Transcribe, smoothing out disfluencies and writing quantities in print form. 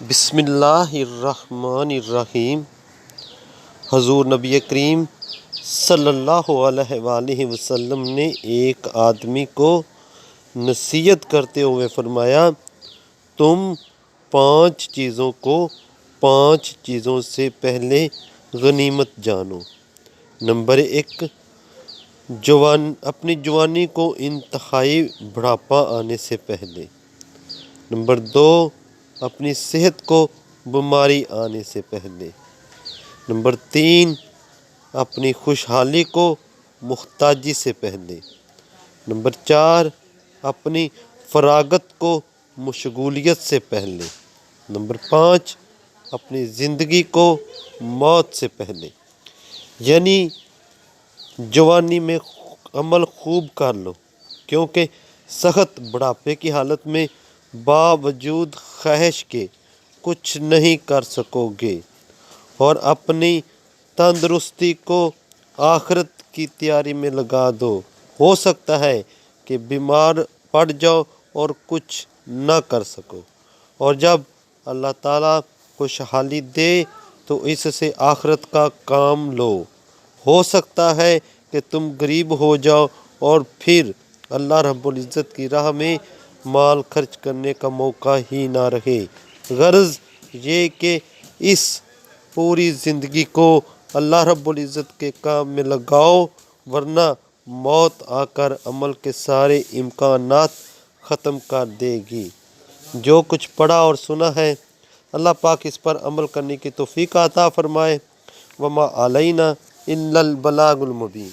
بسم اللہ الرحمن الرحیم۔ حضور نبی کریم صلی اللہ علیہ وآلہ وسلم نے ایک آدمی کو نصیحت کرتے ہوئے فرمایا، تم 5 چیزوں کو 5 چیزوں سے پہلے غنیمت جانو۔ نمبر 1، اپنی جوانی کو انتہائی بڑھاپا آنے سے پہلے۔ نمبر 2، اپنی صحت کو بیماری آنے سے پہلے۔ نمبر 3، اپنی خوشحالی کو محتاجی سے پہلے۔ نمبر 4، اپنی فراغت کو مشغولیت سے پہلے۔ نمبر 5، اپنی زندگی کو موت سے پہلے۔ یعنی جوانی میں عمل خوب کر لو، کیونکہ سخت بڑھاپے کی حالت میں باوجود خواہش کے کچھ نہیں کر سکو گے، اور اپنی تندرستی کو آخرت کی تیاری میں لگا دو۔ ہو سکتا ہے کہ بیمار پڑ جاؤ اور کچھ نہ کر سکو، اور جب اللہ تعالیٰ خوشحالی دے تو اس سے آخرت کا کام لو۔ ہو سکتا ہے کہ تم غریب ہو جاؤ اور پھر اللہ رب العزت کی راہ میں مال خرچ کرنے کا موقع ہی نہ رہے۔ غرض یہ کہ اس پوری زندگی کو اللہ رب العزت کے کام میں لگاؤ، ورنہ موت آ کر عمل کے سارے امکانات ختم کر دے گی۔ جو کچھ پڑھا اور سنا ہے، اللہ پاک اس پر عمل کرنے کی توفیق عطا فرمائے۔ وما علینا الا البلاغ المبین۔